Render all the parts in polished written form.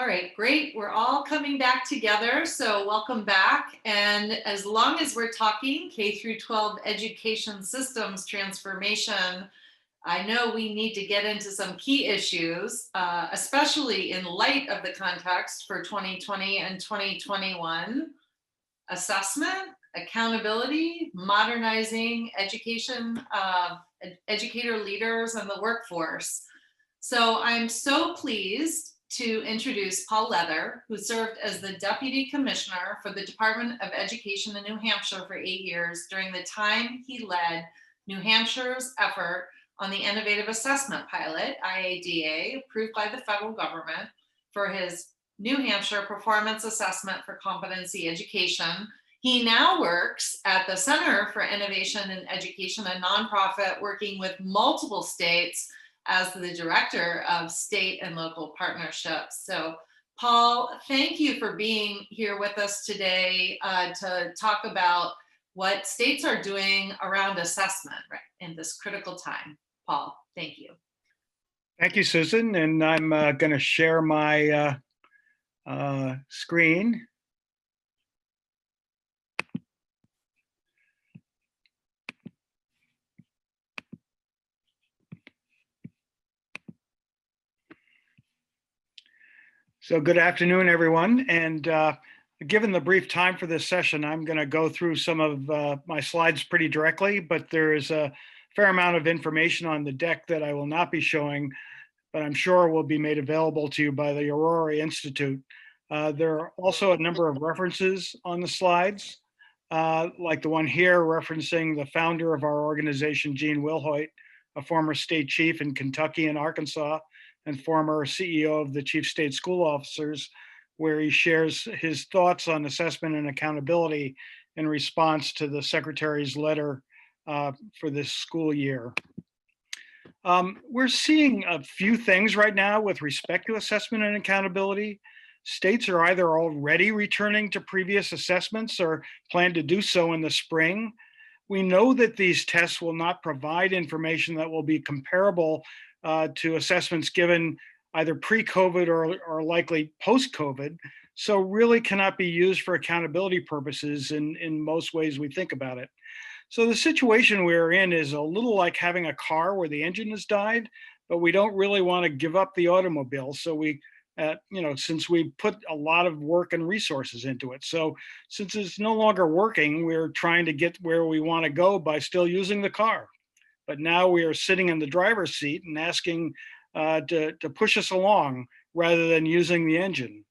right, great. We're all coming back together, so welcome back. And as long as we're talking K through 12 education systems transformation, I know we need to get into some key issues, especially in light of the context for 2020 and 2021. Assessment, accountability, modernizing education, educator leaders, and the workforce. So I'm so pleased to introduce Paul Leather, who served as the Deputy Commissioner for the Department of Education in New Hampshire for 8 years during the time he led New Hampshire's effort on the Innovative Assessment Pilot, IADA, approved by the federal government for his New Hampshire Performance Assessment for Competency Education. He now works at the Center for Innovation in Education, a nonprofit working with multiple states as the Director of State and Local Partnerships. So Paul, thank you for being here with us today to talk about what states are doing around assessment in this critical time. Paul, thank you. Thank you, Susan. And I'm going to share my screen. So good afternoon, everyone. And given the brief time for this session, I'm going to go through some of my slides pretty directly, but there is a fair amount of information on the deck that I will not be showing, but I'm sure will be made available to you by the Aurora Institute. There are also a number of references on the slides, like the one here referencing the founder of our organization, Gene Wilhoit, a former state chief in Kentucky and Arkansas, and former CEO of the Chief State School Officers, where he shares his thoughts on assessment and accountability in response to the Secretary's letter for this school year. We're seeing a few things right now with respect to assessment and accountability. States are either already returning to previous assessments or plan to do so in the spring. We know that these tests will not provide information that will be comparable to assessments given either pre-COVID or likely post-COVID, so really cannot be used for accountability purposes in most ways we think about it. So the situation we're in is a little like having a car where the engine has died, but we don't really want to give up the automobile. So we, since we put a lot of work and resources into it. So since it's no longer working, we're trying to get where we want to go by still using the car. But now we are sitting in the driver's seat and asking to push us along rather than using the engine.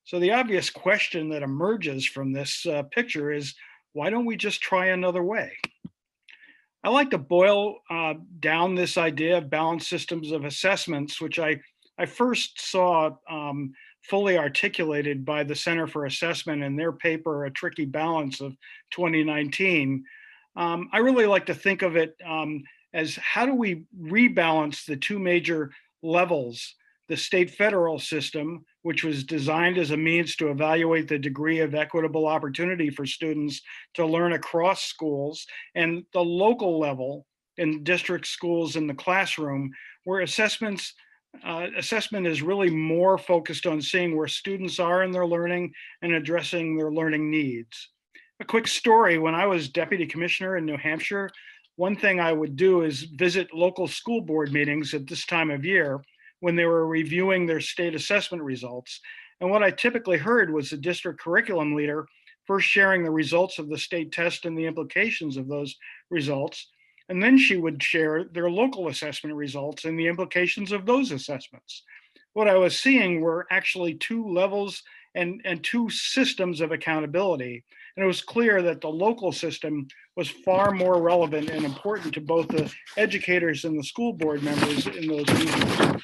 So the obvious question that emerges from this picture is, why don't we just try another way? I like to boil down this idea of balanced systems of assessments, which I first saw fully articulated by the Center for Assessment in their paper, A Tricky Balance of 2019. I really like to think of it as how do we rebalance the two major levels, the state federal system, which was designed as a means to evaluate the degree of equitable opportunity for students to learn across schools, and the local level in district schools in the classroom, where assessment is really more focused on seeing where students are in their learning and addressing their learning needs. A quick story, when I was deputy commissioner in New Hampshire, one thing I would do is visit local school board meetings at this time of year when they were reviewing their state assessment results. And what I typically heard was the district curriculum leader first sharing the results of the state test and the implications of those results. And then she would share their local assessment results and the implications of those assessments. What I was seeing were actually two levels and two systems of accountability. And it was clear that the local system was far more relevant and important to both the educators and the school board members in those meetings.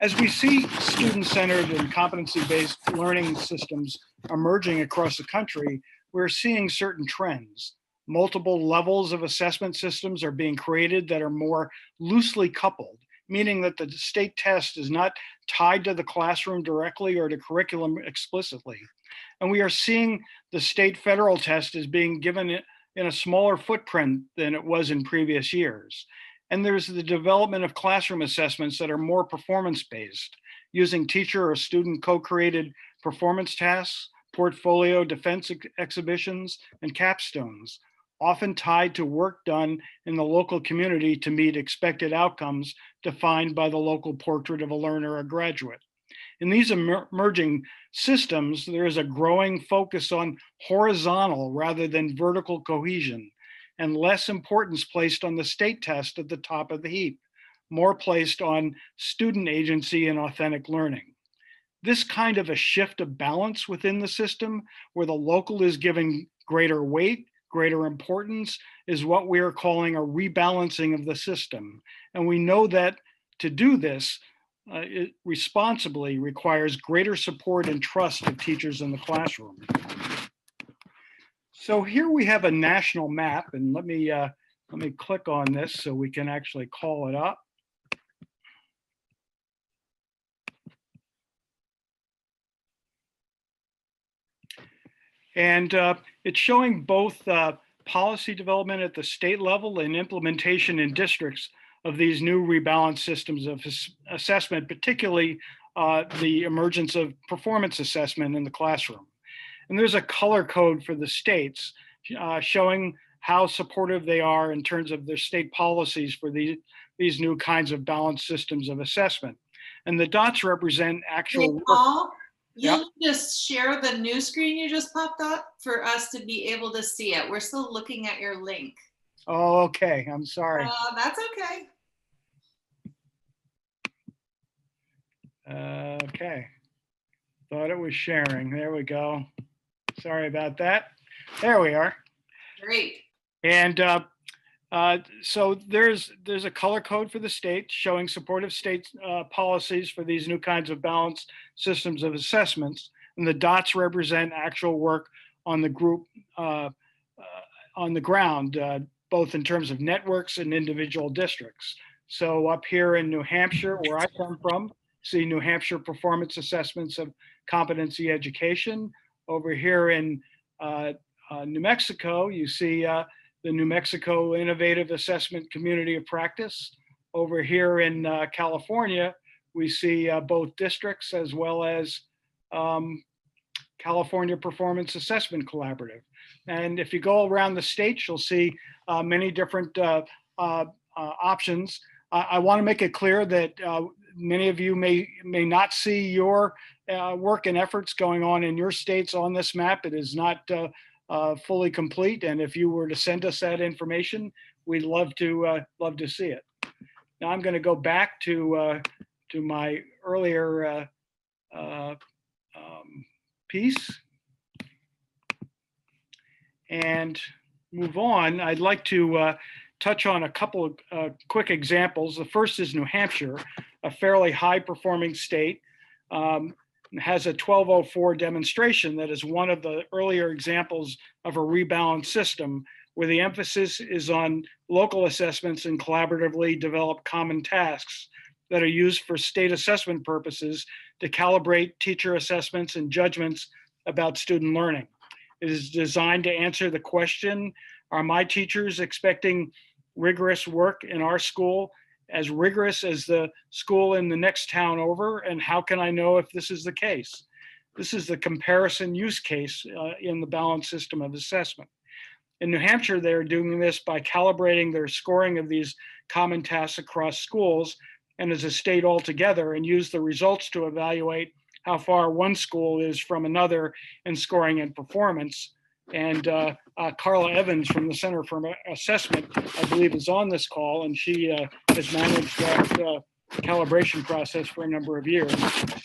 As we see student-centered and competency-based learning systems emerging across the country, we're seeing certain trends. Multiple levels of assessment systems are being created that are more loosely coupled, meaning that the state test is not tied to the classroom directly or to curriculum explicitly. And we are seeing the state federal test as being given in a smaller footprint than it was in previous years. And there's the development of classroom assessments that are more performance-based. using teacher or student co-created performance tasks, portfolio defense exhibitions, and capstones, often tied to work done in the local community to meet expected outcomes defined by the local portrait of a learner or graduate. In these emerging systems, there is a growing focus on horizontal rather than vertical cohesion, and less importance placed on the state test at the top of the heap, more placed on student agency and authentic learning. This kind of a shift of balance within the system, where the local is given greater weight, greater importance, is what we are calling a rebalancing of the system. And we know that to do this, it responsibly requires greater support and trust of teachers in the classroom. So here we have a national map, and let me click on this so we can actually call it up. And it's showing both policy development at the state level and implementation in districts of these new rebalanced systems of assessment, particularly the emergence of performance assessment in the classroom. And there's a color code for the states showing how supportive they are in terms of their state policies for these new kinds of balanced systems of assessment. And the dots represent actual work. Paul, you'll just share the new screen you just popped up for us to be able to see it. We're still looking at your link. Oh, okay. I'm sorry. That's okay. Okay. Thought it was sharing. There we go. Sorry about that. There we are. Great. And so there's a color code for the state showing supportive state policies for these new kinds of balanced systems of assessments. And the dots represent actual work on the group on the ground, both in terms of networks and individual districts. So up here in New Hampshire, where I come from, see New Hampshire performance assessments of competency education. Over here in New Mexico, you see the New Mexico Innovative Assessment Community of Practice. Over here in California, we see both districts as well as California Performance Assessment Collaborative. And if you go around the state, you'll see many different options. I want to make it clear that many of you may not see your work and efforts going on in your states on this map. It is not fully complete, and if you were to send us that information, we'd love to see it. Now I'm going to go back to my earlier piece and move on. I'd like to touch on a couple of quick examples. The first is New Hampshire, a fairly high-performing state. Has a 1204 demonstration that is one of the earlier examples of a rebalanced system where the emphasis is on local assessments and collaboratively develop common tasks that are used for state assessment purposes to calibrate teacher assessments and judgments about student learning. It is designed to answer the question, are my teachers expecting rigorous work in our school as rigorous as the school in the next town over, and how can I know if this is the case? This is the comparison use case in the balanced system of assessment. In New Hampshire, they're doing this by calibrating their scoring of these common tasks across schools and as a state altogether, and use the results to evaluate how far one school is from another in scoring and performance. And Carla Evans from the Center for Assessment, I believe, is on this call, and she has managed that calibration process for a number of years. I'd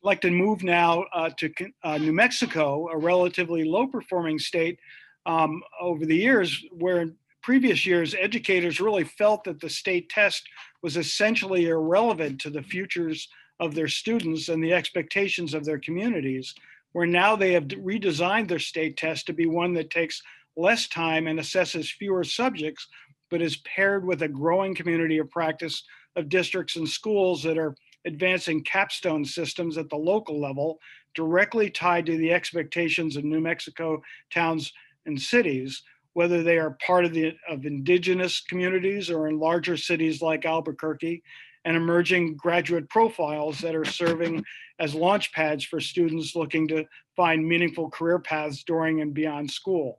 like to move now to New Mexico, a relatively low-performing state over the years, where in previous years, educators really felt that the state test was essentially irrelevant to the futures of their students and the expectations of their communities, where now they have redesigned their state test to be one that takes less time and assesses fewer subjects, but is paired with a growing community of practice of districts and schools that are advancing capstone systems at the local level, directly tied to the expectations of New Mexico towns and cities, whether they are part of indigenous communities or in larger cities like Albuquerque. and emerging graduate profiles that are serving as launch pads for students looking to find meaningful career paths during and beyond school.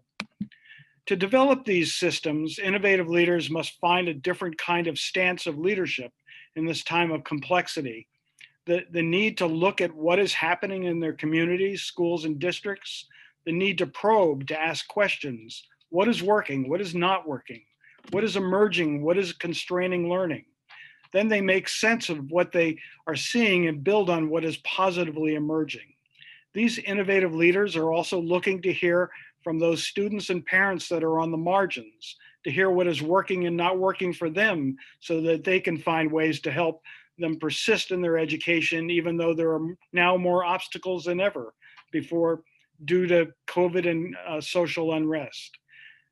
To develop these systems, innovative leaders must find a different kind of stance of leadership in this time of complexity. The need to look at what is happening in their communities, schools, and districts, the need to probe, to ask questions. What is working? What is not working? What is emerging? What is constraining learning? Then they make sense of what they are seeing and build on what is positively emerging. These innovative leaders are also looking to hear from those students and parents that are on the margins, to hear what is working and not working for them so that they can find ways to help them persist in their education, even though there are now more obstacles than ever before due to COVID and social unrest.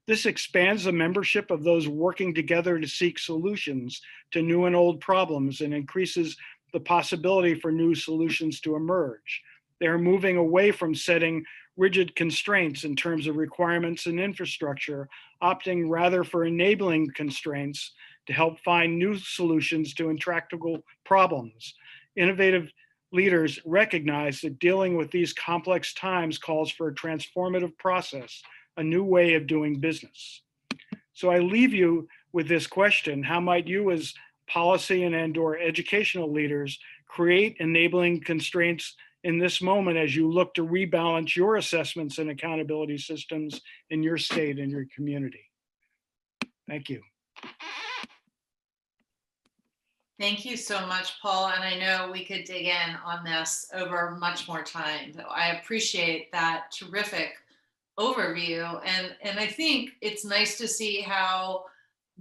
This expands the membership of those working together to seek solutions to new and old problems and increases the possibility for new solutions to emerge. They're moving away from setting rigid constraints in terms of requirements and infrastructure, opting rather for enabling constraints to help find new solutions to intractable problems. Innovative leaders recognize that dealing with these complex times calls for a transformative process, a new way of doing business. So I leave you with this question: how might you as policy and/or educational leaders create enabling constraints in this moment as you look to rebalance your assessments and accountability systems in your state and your community? Thank you. Thank you so much, Paul. And I know we could dig in on this over much more time. So I appreciate that terrific overview. And I think it's nice to see how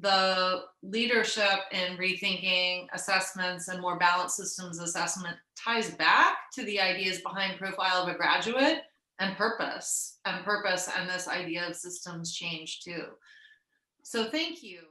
the leadership in rethinking assessments and more balanced systems assessment ties back to the ideas behind profile of a graduate and purpose and this idea of systems change too. So thank you.